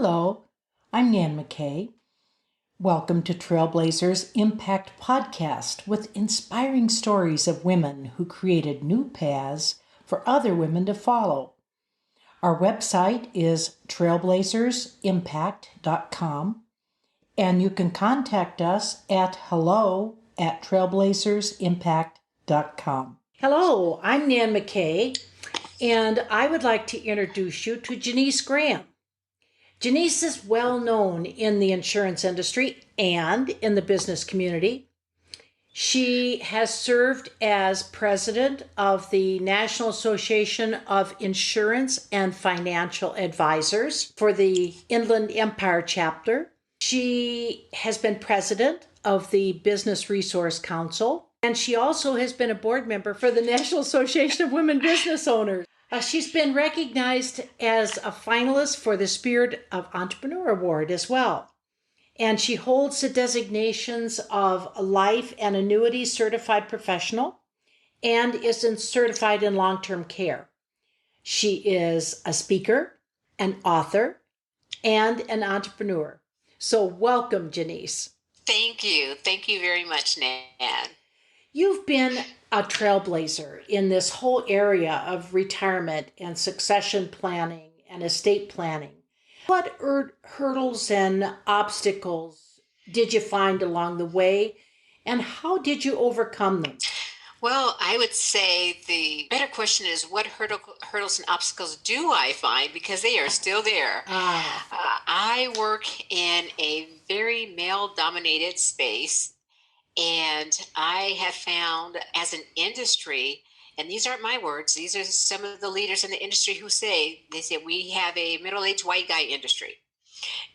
Hello, I'm Nan McKay. Welcome to Trailblazers Impact Podcast with inspiring stories of women who created new paths for other women to follow. Our website is trailblazersimpact.com, and you can contact us at hello@trailblazersimpact.com. Hello, I'm Nan McKay, and I would like to introduce you to Janise Graham. Janise is well known in the insurance industry and in the business community. She has served as president of the National Association of Insurance and Financial Advisors for the Inland Empire chapter. She has been president of the Business Resource Council, and she also has been a board member for the National Association of Women Business Owners. She's been recognized as a finalist for the Spirit of Entrepreneur Award as well. And she holds the designations of Life and Annuity Certified Professional and is certified in long-term care. She is a speaker, an author, and an entrepreneur. So welcome, Janise. Thank you. Thank you very much, Nan. You've been a trailblazer in this whole area of retirement and succession planning and estate planning. What hurdles and obstacles did you find along the way, and how did you overcome them? Well, I would say the better question is what hurdles and obstacles do I find, because they are still there. I work in a very male-dominated space. And I have found as an industry, and these aren't my words, these are some of the leaders in the industry who say we have a middle-aged white guy industry.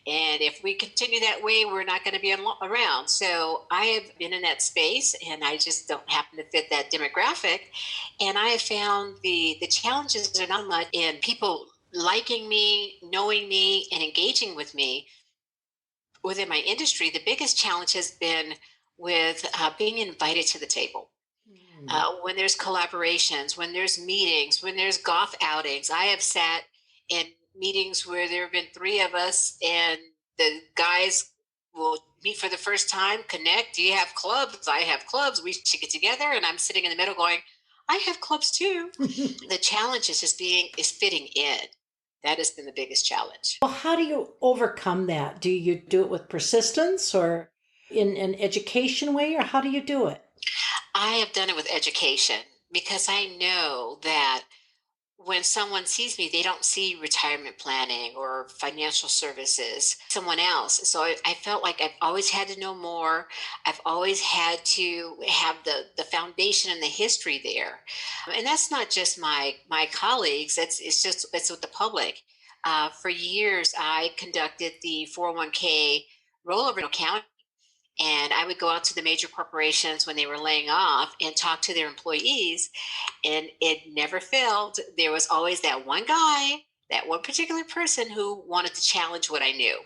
And if we continue that way, we're not going to be around. So I have been in that space, and I just don't happen to fit that demographic. And I have found the challenges are not much in people liking me, knowing me, and engaging with me within my industry. The biggest challenge has been with being invited to the table. When there's collaborations, when there's meetings, when there's golf outings. I have sat in meetings where there have been three of us, and the guys will meet for the first time, connect. Do you have clubs? I have clubs. We should get together. And I'm sitting in the middle going, I have clubs too. The challenge is fitting in. That has been the biggest challenge. Well, how do you overcome that? Do you do it with persistence or in an education way, or how do you do it? I have done it with education, because I know that when someone sees me, they don't see retirement planning or financial services, someone else. So I felt like I've always had to know more. I've always had to have the foundation and the history there. And that's not just my colleagues. It's with the public. For years, I conducted the 401k rollover account. And I would go out to the major corporations when they were laying off and talk to their employees. And it never failed. There was always that one guy, that one particular person who wanted to challenge what I knew.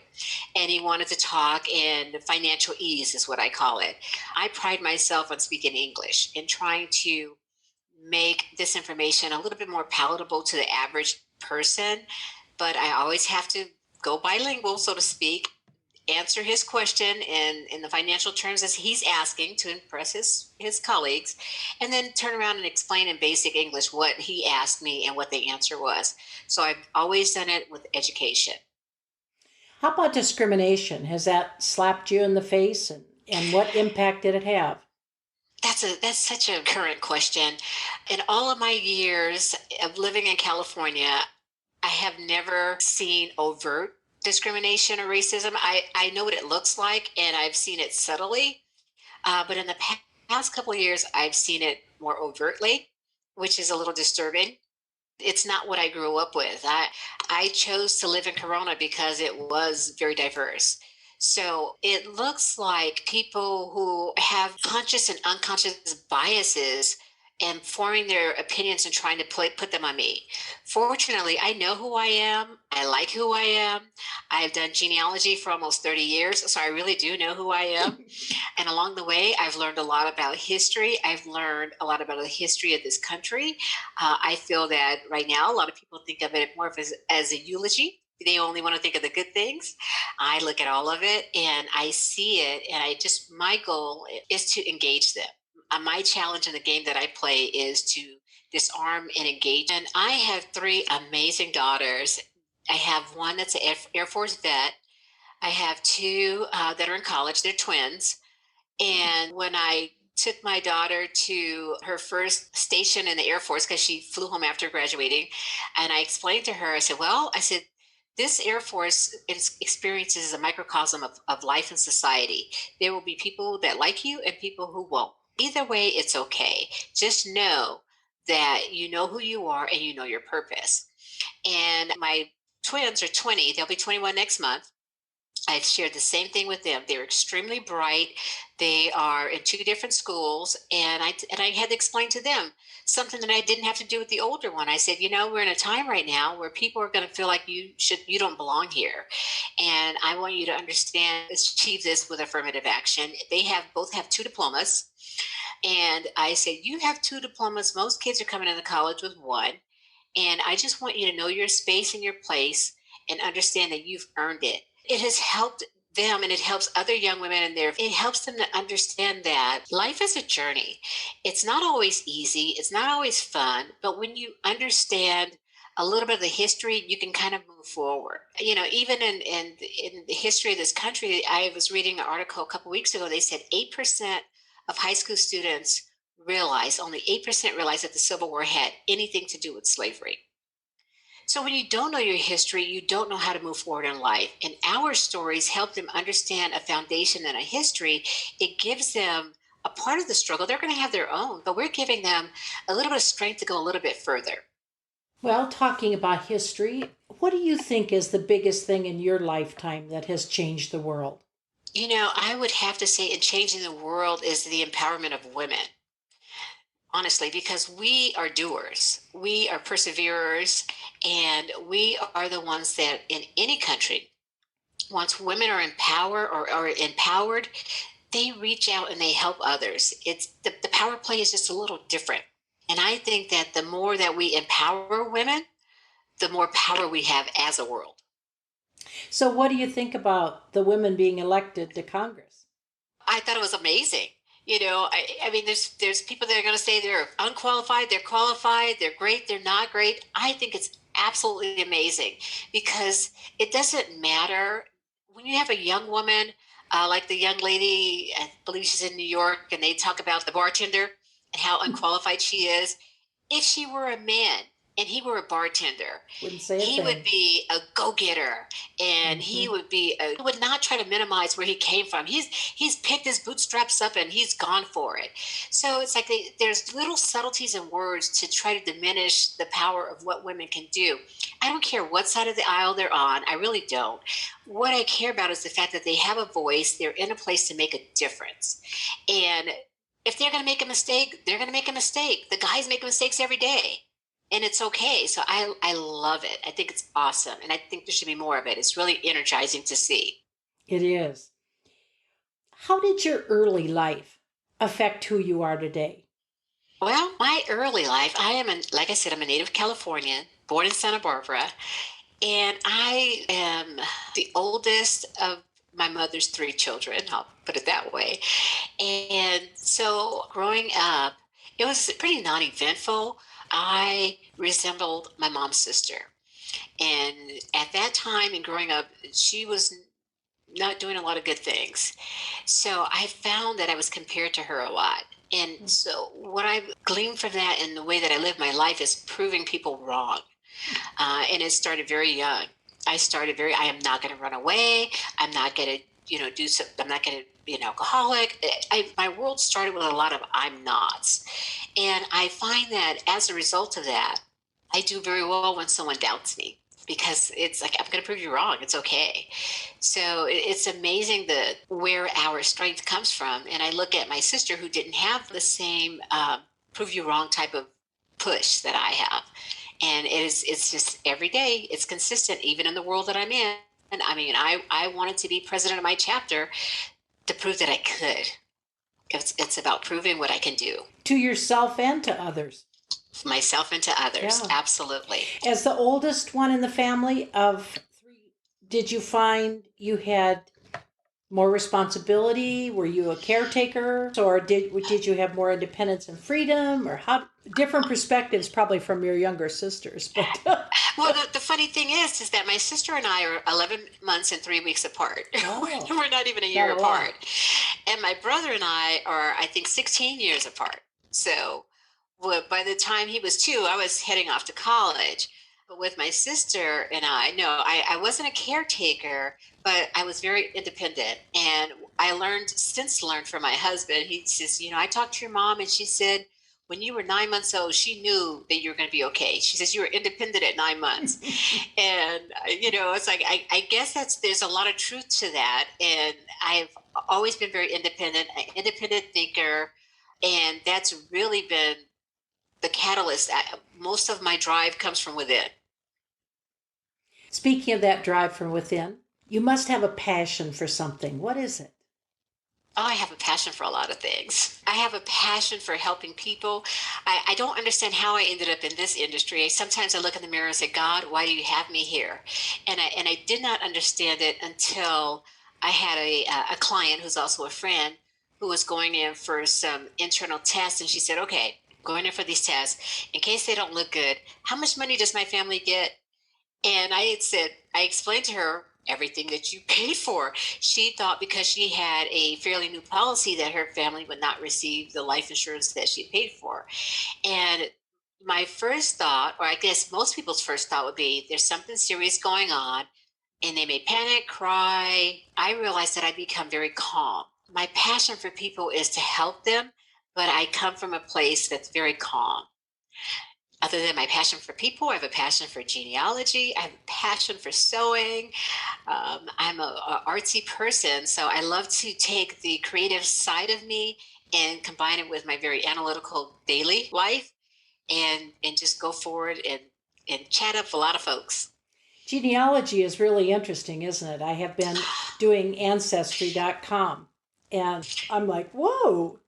And he wanted to talk in financial ease, is what I call it. I pride myself on speaking English and trying to make this information a little bit more palatable to the average person. But I always have to go bilingual, so to speak, answer his question in the financial terms as he's asking to impress his colleagues, and then turn around and explain in basic English what he asked me and what the answer was. So I've always done it with education. How about discrimination? Has that slapped you in the face, and what impact did it have? That's such a current question. In all of my years of living in California, I have never seen overt discrimination or racism. I know what it looks like, and I've seen it subtly. But in the past couple of years, I've seen it more overtly, which is a little disturbing. It's not what I grew up with. I chose to live in Corona because it was very diverse. So it looks like people who have conscious and unconscious biases and forming their opinions and trying to put them on me. Fortunately, I know who I am. I like who I am. I've done genealogy for almost 30 years, so I really do know who I am. And along the way, I've learned a lot about history. I've learned a lot about the history of this country. I feel that right now, a lot of people think of it more as a eulogy They only want to think of the good things. I look at all of it and I see it, and my goal is to engage them. My challenge in the game that I play is to disarm and engage. And I have three amazing daughters. I have one that's an Air Force vet. I have two that are in college. They're twins. And when I took my daughter to her first station in the Air Force, because she flew home after graduating, and I explained to her, I said, this Air Force experiences a microcosm of life and society. There will be people that like you and people who won't. Either way, it's okay. Just know that you know who you are and you know your purpose. And my twins are 20, they'll be 21 next month. I shared the same thing with them. They're extremely bright. They are in two different schools, and I had to explain to them something that I didn't have to do with the older one. I said, we're in a time right now where people are going to feel like you don't belong here, and I want you to understand, achieve this with affirmative action. They both have two diplomas, and I said, you have two diplomas. Most kids are coming into college with one, and I just want you to know your space and your place, and understand that you've earned it. It has helped them, and it helps other young women it helps them to understand that life is a journey. It's not always easy, it's not always fun, but when you understand a little bit of the history, you can kind of move forward. Even in the history of this country, I was reading an article a couple weeks ago. They said 8% of high school students only 8% realize that the Civil War had anything to do with slavery. So when you don't know your history, you don't know how to move forward in life. And our stories help them understand a foundation and a history. It gives them a part of the struggle. They're going to have their own, but we're giving them a little bit of strength to go a little bit further. Well, talking about history, what do you think is the biggest thing in your lifetime that has changed the world? I would have to say in changing the world is the empowerment of women. Honestly, because we are doers, we are perseverers, and we are the ones that in any country, once women are empowered or are empowered, they reach out and they help others. It's the power play is just a little different. And I think that the more that we empower women, the more power we have as a world. So, what do you think about the women being elected to Congress? I thought it was amazing. I mean, there's people that are going to say they're unqualified, they're qualified, they're great, they're not great. I think it's absolutely amazing, because it doesn't matter when you have a young woman, like the young lady, I believe she's in New York, and they talk about the bartender and how unqualified she is. If she were a man and he were a bartender, Wouldn't say a he thing. would be a go-getter, and he would not try to minimize where he came from. He's picked his bootstraps up and he's gone for it. So it's like there's little subtleties in words to try to diminish the power of what women can do. I don't care what side of the aisle they're on. I really don't. What I care about is the fact that they have a voice. They're in a place to make a difference. And if they're going to make a mistake, they're going to make a mistake. The guys make mistakes every day, and it's okay. So I love it. I think it's awesome, and I think there should be more of it. It's really energizing to see. It is. How did your early life affect who you are today? Well, my early life, like I said, I'm a native Californian, born in Santa Barbara, and I am the oldest of my mother's three children. I'll put it that way. And so growing up, it was pretty non-eventful. I resembled my mom's sister. And at that time and growing up, she was not doing a lot of good things. So I found that I was compared to her a lot. And so what I gleaned from that in the way that I live my life is proving people wrong. And it started very young. I am not going to run away. I'm not going to, I'm not going to be an alcoholic. My world started with a lot of I'm nots. And I find that as a result of that, I do very well when someone doubts me, because it's like, I'm going to prove you wrong. It's okay. So it's amazing where our strength comes from. And I look at my sister, who didn't have the same prove you wrong type of push that I have. And it's just every day, it's consistent, even in the world that I'm in. And I mean, I wanted to be president of my chapter to prove that I could. It's about proving what I can do. To yourself and to others. Myself and to others. Yeah. Absolutely. As the oldest one in the family of three Did you find you had more responsibility? Were you a caretaker, or did you have more independence and freedom, or how different perspectives probably from your younger sisters? But Well, the funny thing is that my sister and I are 11 months and 3 weeks apart. oh, We're not even a not year a lot. apart. And my brother and I are, I think, 16 years apart. So well, by the time he was 2, I was heading off to college. But with my sister and I, no, I wasn't a caretaker, but I was very independent. And I learned from my husband. He says, I talked to your mom and she said, when you were 9 months old, she knew that you were going to be okay. She says you were independent at 9 months. And, it's like, I guess there's a lot of truth to that. And I've always been very independent, an independent thinker. And that's really been the catalyst. Most of my drive comes from within. Speaking of that drive from within, you must have a passion for something. What is it? Oh, I have a passion for a lot of things. I have a passion for helping people. I don't understand how I ended up in this industry. Sometimes I look in the mirror and say, God, why do you have me here? And I did not understand it until I had a client who's also a friend who was going in for some internal tests. And she said, okay, going in for these tests, in case they don't look good, how much money does my family get? And I explained to her everything that you paid for. She thought because she had a fairly new policy that her family would not receive the life insurance that she paid for. And my first thought, or I guess most people's first thought would be there's something serious going on and they may panic, cry. I realized that I become very calm. My passion for people is to help them, but I come from a place that's very calm. Other than my passion for people, I have a passion for genealogy. I have a passion for sewing. I'm a artsy person, so I love to take the creative side of me and combine it with my very analytical daily life, and just go forward and chat up a lot of folks. Genealogy is really interesting, isn't it? I have been doing ancestry.com and I'm like, whoa,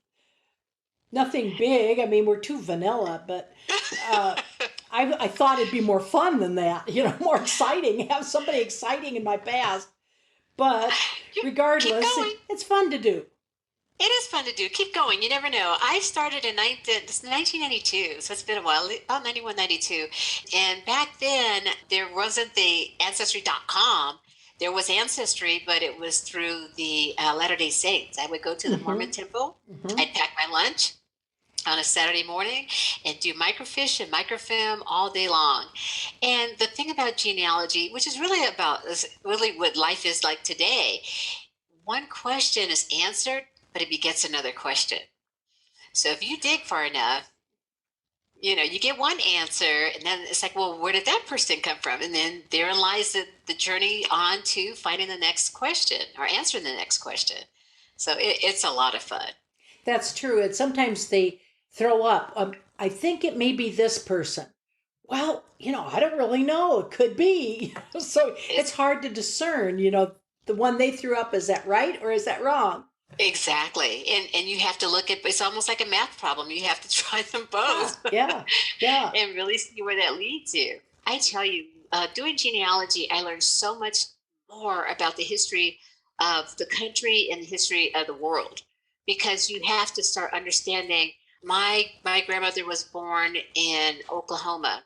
nothing big. I mean, we're too vanilla, but uh, I thought it'd be more fun than that, more exciting, have somebody exciting in my past. But Keep regardless, going. it's fun to do. It is fun to do. Keep going. You never know. I started in 1992, so it's been a while, about 91, 92. And back then, there wasn't the Ancestry.com. There was Ancestry, but it was through the Latter-day Saints. I would go to the Mm-hmm. Mormon temple. Mm-hmm. I'd pack my lunch on a Saturday morning and do microfiche and microfilm all day long. And the thing about genealogy, which is really what life is like today, one question is answered, but it begets another question. So if you dig far enough, you get one answer, and then it's like, well, where did that person come from? And then therein lies the journey on to finding the next question or answering the next question. So it's a lot of fun. That's true. And sometimes they throw up. I think it may be this person. Well, I don't really know. It could be. So it's It's hard to discern, the one they threw up, is that right or is that wrong? exactly. And you have to look at, it's almost like a math problem. You have to try them Yeah, both yeah, yeah. and really see where that leads you. I tell you, doing genealogy, I learned so much more about the history of the country and the history of the world, because you have to start understanding. My grandmother was born in Oklahoma,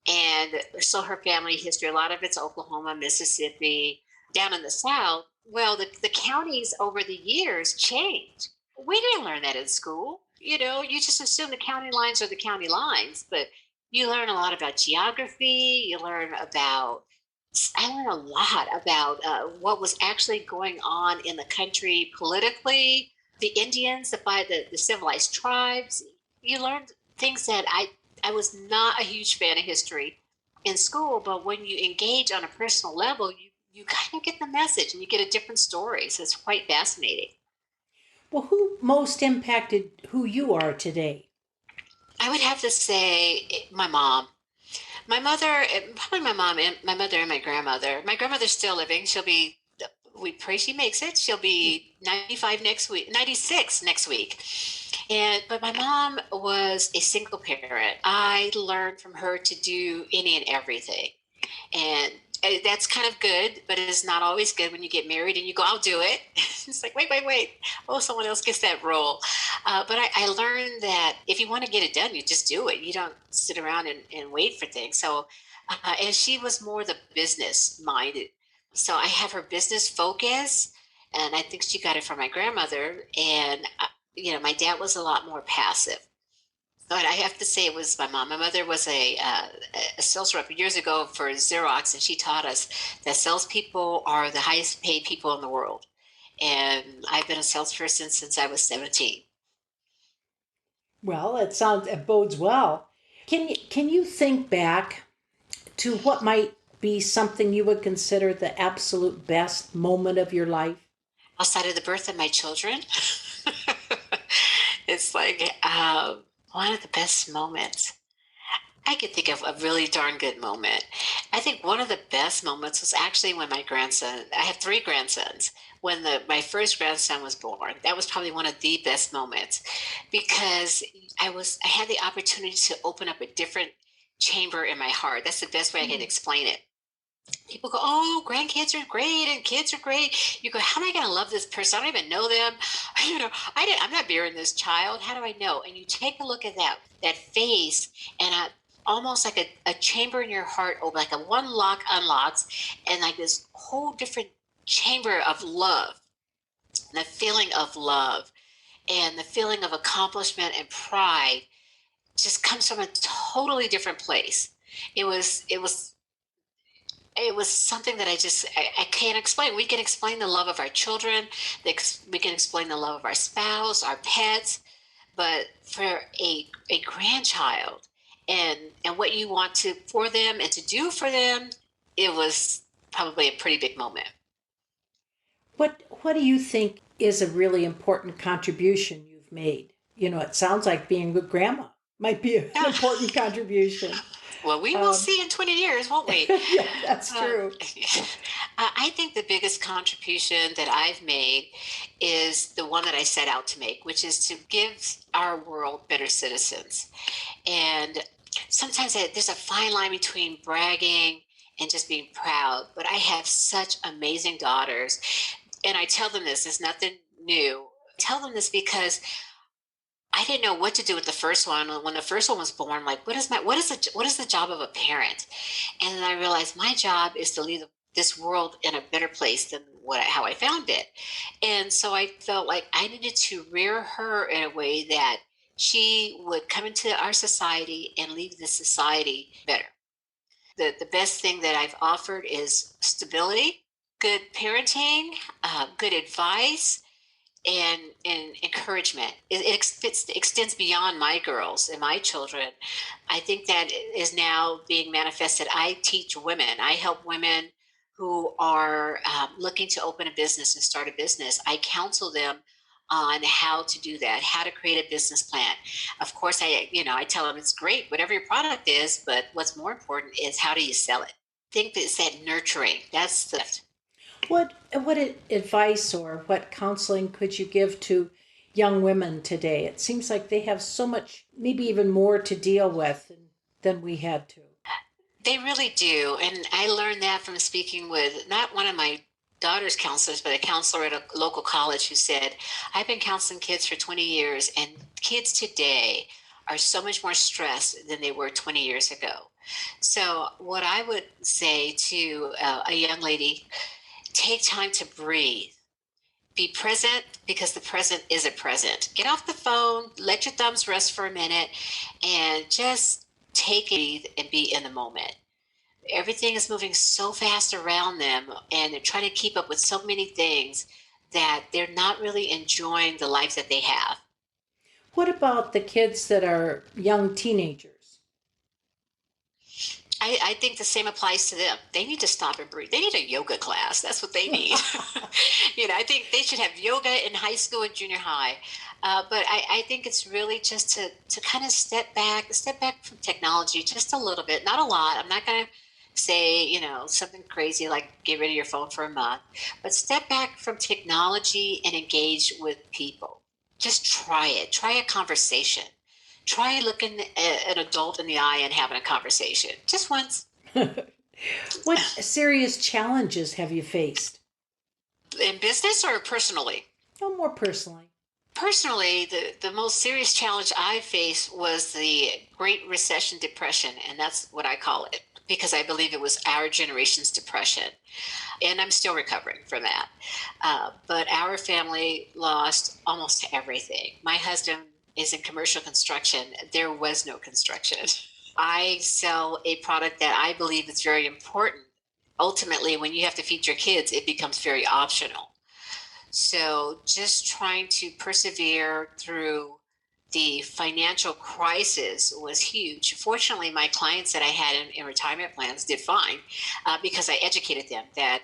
and so her family history, a lot of it's Oklahoma, Mississippi, down in the South. Well, the counties over the years changed. We didn't learn that in school. You just assume the county lines are the county lines, but you learn a lot about geography. I learned a lot about what was actually going on in the country politically, the Indians, the civilized tribes. You learned things that I was not a huge fan of history in school, but when you engage on a personal level, you kind of get the message and you get a different story. So it's quite fascinating. Well, who most impacted who you are today? I would have to say my mom. My mother, probably my mom and my mother and my grandmother. My grandmother's still living. We pray she makes it. She'll be 95 next week, 96 next week. But my mom was a single parent. I learned from her to do any and everything. And That's kind of good, but it's not always good when you get married and you go, I'll do it. It's like, wait. Oh, someone else gets that role. But I learned that if you want to get it done, you just do it. You don't sit around and wait for things. So, and she was more the business minded. So I have her business focus, and I think she got it from my grandmother. And, my dad was a lot more passive. But I have to say it was my mom. My mother was a sales rep years ago for Xerox, and she taught us that salespeople are the highest paid people in the world. And I've been a salesperson since I was 17. Well, it bodes well. Can you think back to what might be something you would consider the absolute best moment of your life? Outside of the birth of my children, it's like one of the best moments. I could think of a really darn good moment. I think one of the best moments was actually when my grandson, I have three grandsons, when my first grandson was born. That was probably one of the best moments because I had the opportunity to open up a different chamber in my heart. That's the best way I can Mm. explain it. People go, oh, grandkids are great and kids are great. You go, how am I going to love this person? I don't even know them. I'm not bearing this child. How do I know? And you take a look at that face, and almost like a chamber in your heart, or like a one lock unlocks, and like this whole different chamber of love, and the feeling of love, and the feeling of accomplishment and pride just comes from a totally different place. It was something that I can't explain. We can explain the love of our children. We can explain the love of our spouse, our pets, but for a grandchild and what you want to for them and to do for them, it was probably a pretty big moment. What do you think is a really important contribution you've made? It sounds like being a good grandma might be an important contribution. Well, we will Um, see in 20 years, won't we? yeah, that's Uh, true. I think the biggest contribution that I've made is the one that I set out to make, which is to give our world better citizens. And sometimes there's a fine line between bragging and just being proud. But I have such amazing daughters. And I tell them this, it's nothing new. I tell them this because I didn't know what to do with the first one. When the first one was born, like, what is the job of a parent? And then I realized my job is to leave this world in a better place than how I found it. And so I felt like I needed to rear her in a way that she would come into our society and leave the society better. The best thing that I've offered is stability, good parenting, good advice, and encouragement. It extends beyond my girls and my children. I think that is now being manifested. I teach women. I help women who are looking to open a business and start a business. I counsel them on how to do that, how to create a business plan. Of course, I tell them it's great, whatever your product is, but what's more important is how do you sell it? I think that it's that nurturing. That's the What advice or what counseling could you give to young women today? It seems like they have so much, maybe even more to deal with than we had to. They really do. And I learned that from speaking with not one of my daughter's counselors, but a counselor at a local college who said, I've been counseling kids for 20 years, and kids today are so much more stressed than they were 20 years ago. So, what I would say to a young lady, take time to breathe. Be present because the present is a present. Get off the phone, let your thumbs rest for a minute, and just take it breathe, and be in the moment. Everything is moving so fast around them, and they're trying to keep up with so many things that they're not really enjoying the life that they have. What about the kids that are young teenagers? I think the same applies to them. They need to stop and breathe. They need a yoga class. That's what they need. I think they should have yoga in high school and junior high. But I think it's really just to kind of step back from technology just a little bit, not a lot. I'm not going to say, something crazy like get rid of your phone for a month, but step back from technology and engage with people. Just try it. Try a conversation. Try looking an adult in the eye and having a conversation just once. What serious challenges have you faced? In business or personally? No, more personally. Personally, the most serious challenge I faced was the Great Recession Depression, and that's what I call it because I believe it was our generation's depression. And I'm still recovering from that. But our family lost almost everything. My husband is in commercial construction. There was no construction. I sell a product that I believe is very important. Ultimately, when you have to feed your kids, it becomes very optional. So just trying to persevere through the financial crisis was huge. Fortunately, my clients that I had in retirement plans did fine because I educated them that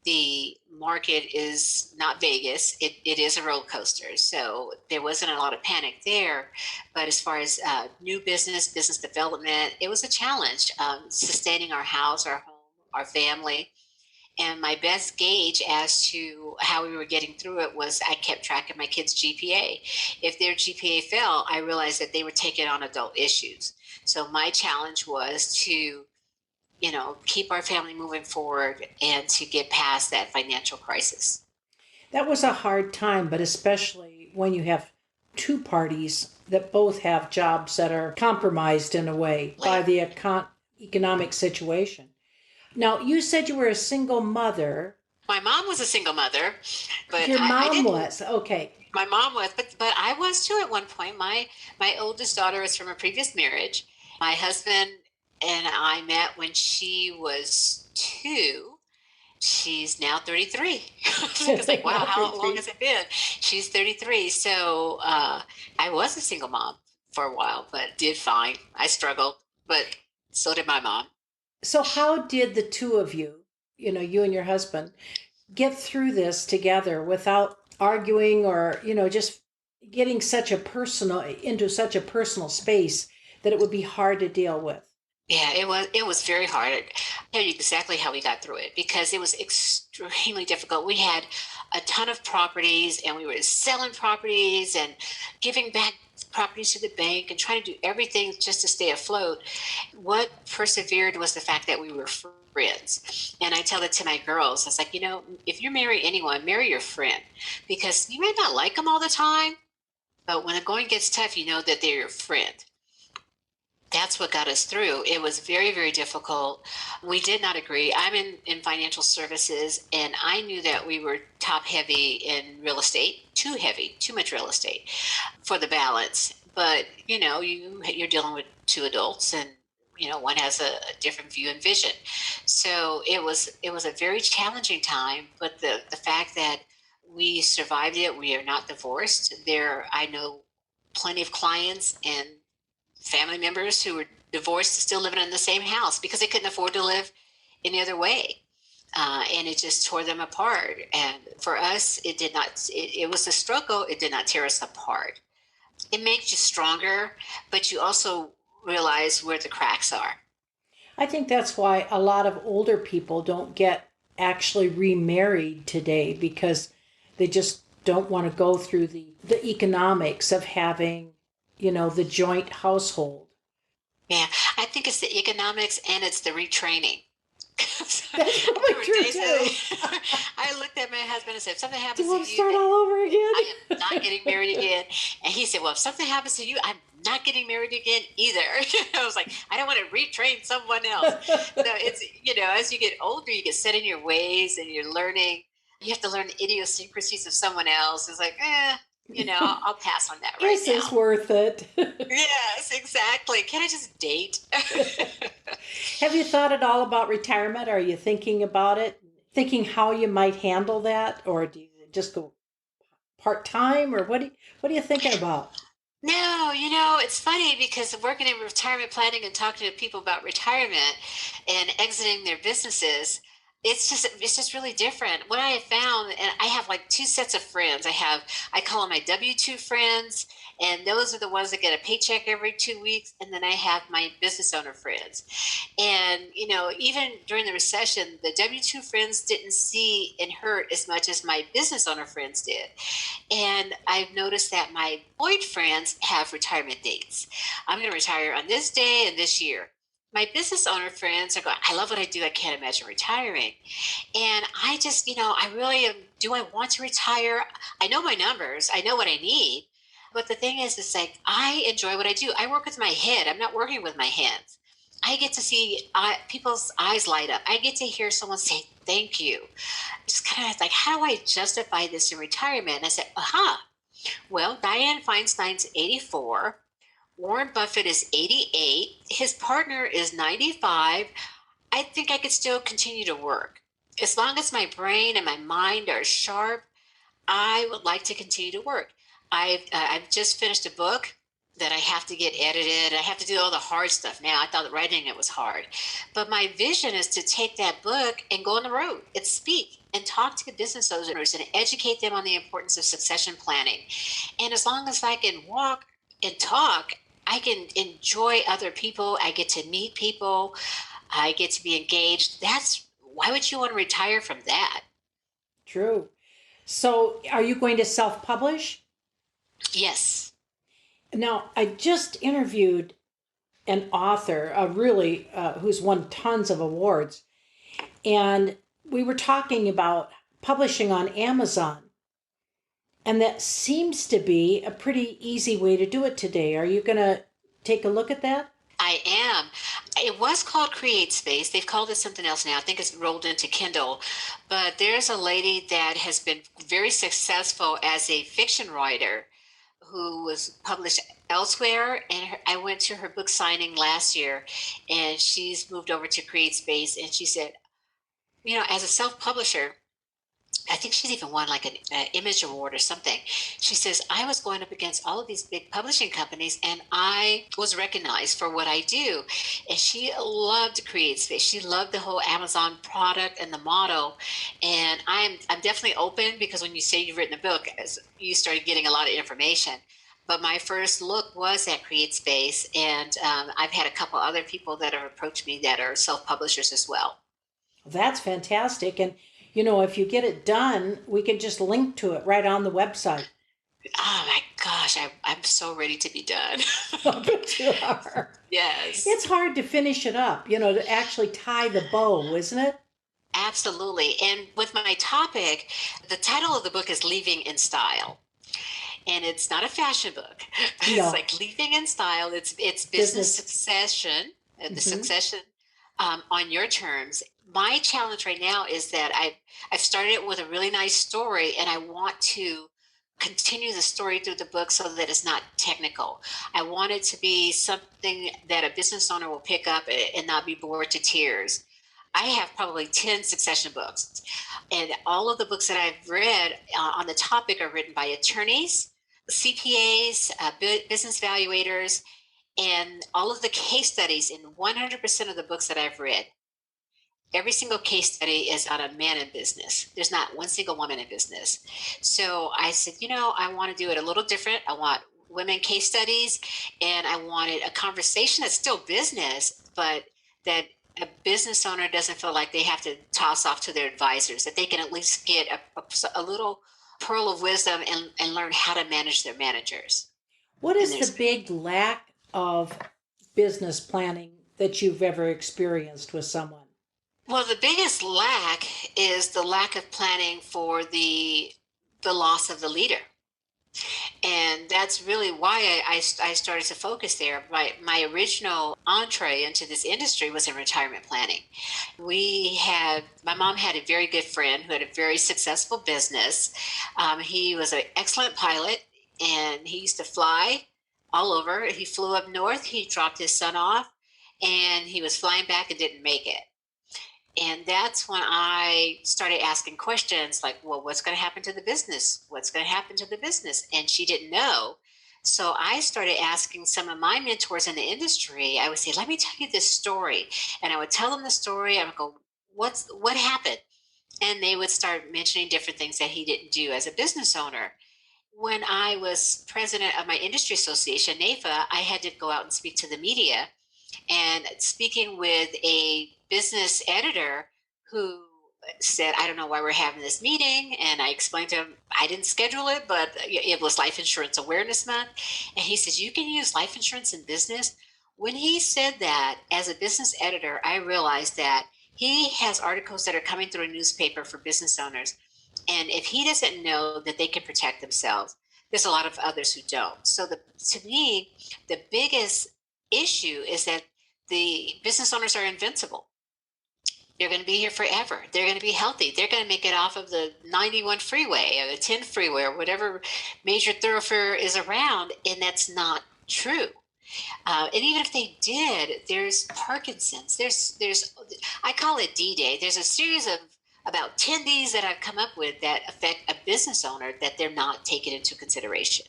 the market is not Vegas. It is a roller coaster. So there wasn't a lot of panic there. But as far as new business development, it was a challenge sustaining our house, our home, our family. And my best gauge as to how we were getting through it was I kept track of my kids' GPA. If their GPA fell, I realized that they were taking on adult issues. So my challenge was to, keep our family moving forward and to get past that financial crisis. That was a hard time, but especially when you have two parties that both have jobs that are compromised in a way by the economic situation. Now, you said you were a single mother. My mom was a single mother, but Your I mom didn't. was. Okay. My mom was, but I was too at one point. My oldest daughter is from a previous marriage. My husband and I met when she was 2. She's now 33. It's like, wow, how long has it been? She's 33. So I was a single mom for a while, but did fine. I struggled, but so did my mom. So, how did the two of you, you and your husband, get through this together without arguing or, just getting into such a personal space that it would be hard to deal with? Yeah, it was very hard. I'll tell you exactly how we got through it because it was extremely difficult. We had a ton of properties and we were selling properties and giving back properties to the bank and trying to do everything just to stay afloat. What persevered was the fact that we were friends. And I tell it to my girls. It's like, if you marry anyone, marry your friend because you may not like them all the time, but when the going gets tough, you know that they're your friend. That's what got us through. It was very, very difficult. We did not agree. I'm in financial services, and I knew that we were top heavy in real estate, too heavy, too much real estate for the balance. But you're dealing with two adults, and one has a different view and vision. So it was a very challenging time. But the fact that we survived it, we are not divorced. I know plenty of clients and family members who were divorced still living in the same house because they couldn't afford to live any other way. And it just tore them apart. And for us, it did not, it was a struggle. It did not tear us apart. It makes you stronger, but you also realize where the cracks are. I think that's why a lot of older people don't get actually remarried today because they just don't want to go through the economics of having, the joint household. Yeah, I think it's the economics and it's the retraining. That's probably true too. I looked at my husband and said, if something Do happens you to want to you, start all over again? I am not getting married again. And he said, well, if something happens to you, I'm not getting married again either. I was like, I don't want to retrain someone else. So it's, as you get older, you get set in your ways and you're learning. You have to learn the idiosyncrasies of someone else. It's like, I'll pass on that right Is now. this worth it? Yes, exactly. Can I just date? Have you thought at all about retirement? Are you thinking about it? Thinking how you might handle that? Or do you just go part-time? Or what are you thinking about? No, it's funny because working in retirement planning and talking to people about retirement and exiting their businesses, it's just really different. What I have found, and I have like two sets of friends. I call them my W-2 friends, and those are the ones that get a paycheck every 2 weeks. And then I have my business owner friends. And, even during the recession, the W-2 friends didn't see and hurt as much as my business owner friends did. And I've noticed that my boyfriends have retirement dates. I'm going to retire on this day and this year. my business owner friends are going, I love what I do. I can't imagine retiring. And I just, I really am, do I want to retire? I know my numbers, I know what I need. But the thing is, it's like, I enjoy what I do. I work with my head, I'm not working with my hands. I get to see people's eyes light up. I get to hear someone say, thank you. Just kind of like, how do I justify this in retirement? And I said, aha, well, Dianne Feinstein's 84. Warren Buffett is 88. His partner is 95. I think I could still continue to work. As long as my brain and my mind are sharp, I would like to continue to work. I've just finished a book that I have to get edited. I have to do all the hard stuff now. I thought that writing it was hard. But my vision is to take that book and go on the road and speak and talk to business owners and educate them on the importance of succession planning. And as long as I can walk and talk, I can enjoy other people. I get to meet people. I get to be engaged. That's why would you want to retire from that? True. So, are you going to self publish? Yes. Now, I just interviewed an author, really who's won tons of awards, and we were talking about publishing on Amazon, and that seems to be a pretty easy way to do it today. Are you going to take a look at that? I am. It was called Create Space. They've called it something else now. I think it's rolled into Kindle. But there's a lady that has been very successful as a fiction writer who was published elsewhere. And I went to her book signing last year, and she's moved over to Create Space. And she said, as a self publisher, I think she's even won like an image award or something. She says, I was going up against all of these big publishing companies and I was recognized for what I do. And she loved to create space. She loved the whole Amazon product and the model. And I'm definitely open because when you say you've written a book, you started getting a lot of information. But my first look was at Create Space. And I've had a couple other people that have approached me that are self-publishers as well. That's fantastic. And, if you get it done, we can just link to it right on the website. Oh my gosh, I'm so ready to be done. I bet you are. Yes. It's hard to finish it up, to actually tie the bow, isn't it? Absolutely. And with my topic, the title of the book is Leaving in Style. And it's not a fashion book. It's No. like Leaving in Style. It's business Business. succession, the Mhm. succession on your terms. My challenge right now is that I've started it with a really nice story, and I want to continue the story through the book so that it's not technical. I want it to be something that a business owner will pick up and not be bored to tears. I have probably 10 succession books, and all of the books that I've read on the topic are written by attorneys, CPAs, business evaluators, and all of the case studies in 100% of the books that I've read. Every single case study is on a man in business. There's not one single woman in business. So I said, I want to do it a little different. I want women case studies, and I wanted a conversation that's still business, but that a business owner doesn't feel like they have to toss off to their advisors, that they can at least get a little pearl of wisdom and learn how to manage their managers. What And is the there's big lack of business planning that you've ever experienced with someone? Well, the biggest lack is the lack of planning for the loss of the leader. And that's really why I started to focus there. My original entree into this industry was in retirement planning. My mom had a very good friend who had a very successful business. He was an excellent pilot and he used to fly all over. He flew up north, he dropped his son off, and he was flying back and didn't make it. And that's when I started asking questions like, well, what's going to happen to the business? What's going to happen to the business? And she didn't know. So I started asking some of my mentors in the industry. I would say, let me tell you this story. And I would tell them the story. I would go, what happened? And they would start mentioning different things that he didn't do as a business owner. When I was president of my industry association, NAFA, I had to go out and speak to the media, and speaking with a business editor who said, I don't know why we're having this meeting. And I explained to him, I didn't schedule it, but it was Life Insurance Awareness Month. And he says, you can use life insurance in business. When he said that, as a business editor, I realized that he has articles that are coming through a newspaper for business owners. And if he doesn't know that they can protect themselves, there's a lot of others who don't. So to me, the biggest issue is that the business owners are invincible. They're going to be here forever. They're going to be healthy. They're going to make it off of the 91 freeway or the 10 freeway or whatever major thoroughfare is around. And that's not true. And even if they did, there's Parkinson's. There's I call it D-Day. There's a series of about 10 Ds that I've come up with that affect a business owner that they're not taking into consideration.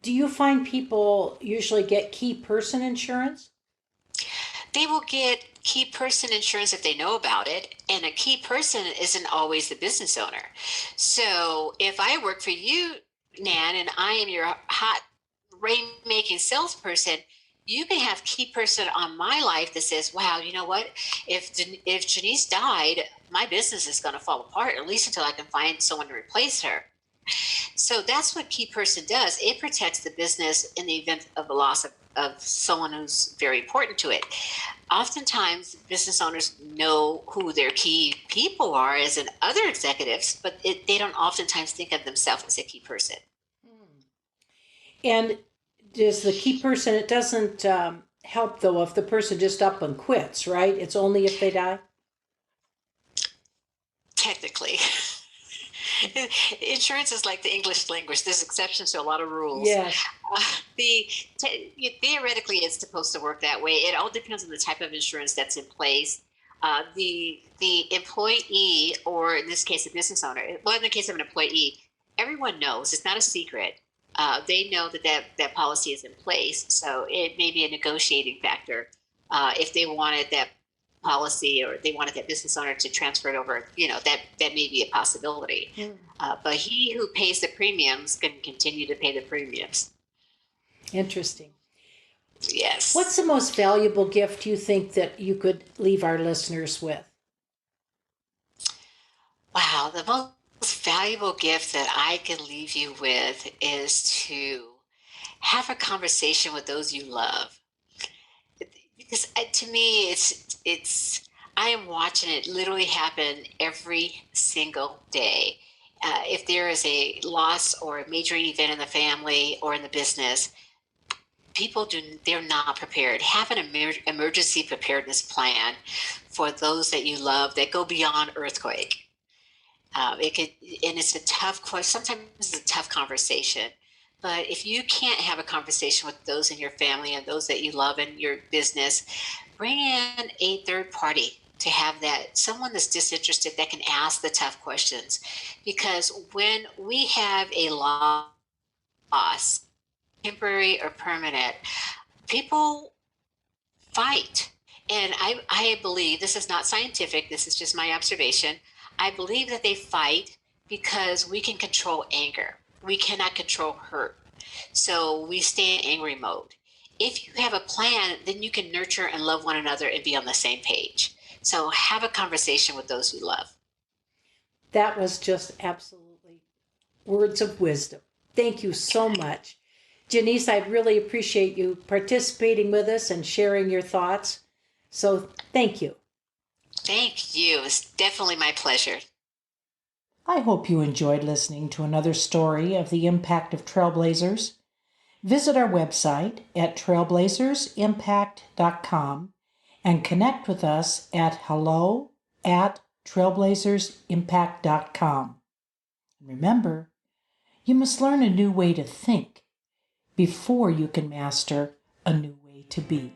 Do you find people usually get key person insurance? They will get key person insurance if they know about it, and a key person isn't always the business owner. So if I work for you, Nan, and I am your hot rainmaking salesperson, you may have key person on my life that says, wow, you know what, if Janise died, my business is going to fall apart, at least until I can find someone to replace her. So that's what key person does. It protects the business in the event of the loss of someone who's very important to it. Oftentimes, business owners know who their key people are as in other executives, but they don't oftentimes think of themselves as a key person. And does the key person, it doesn't help though if the person just up and quits, right? It's only if they die? Technically. Insurance is like the English language. There's exceptions to a lot of rules. Yes. Theoretically, it's supposed to work that way. It all depends on the type of insurance that's in place. The employee, or in this case, a business owner. Well, in the case of an employee, everyone knows. It's not a secret. They know that policy is in place, so it may be a negotiating factor if they wanted that policy or they wanted that business owner to transfer it over. That may be a possibility. But he who pays the premiums can continue to pay the premiums. Interesting. Yes. What's the most valuable gift you think that you could leave our listeners with? Wow, the most valuable gift that I can leave you with is to have a conversation with those you love. Because to me, it's I am watching it literally happen every single day. If there is a loss or a major event in the family or in the business, they're not prepared. Have an emergency preparedness plan for those that you love that go beyond earthquake. And it's a tough question. Sometimes it's a tough conversation. But if you can't have a conversation with those in your family and those that you love in your business, bring in a third party to have that, someone that's disinterested that can ask the tough questions. Because when we have a loss, temporary or permanent, people fight. And I believe, this is not scientific, this is just my observation. I believe that they fight because we can control anger. We cannot control hurt. So we stay in angry mode. If you have a plan, then you can nurture and love one another and be on the same page. So have a conversation with those you love. That was just absolutely words of wisdom. Thank you so much. Janise, I really appreciate you participating with us and sharing your thoughts. So thank you. Thank you. It's definitely my pleasure. I hope you enjoyed listening to another story of the impact of trailblazers. Visit our website at trailblazersimpact.com and connect with us at hello@trailblazersimpact.com. Remember, you must learn a new way to think before you can master a new way to be.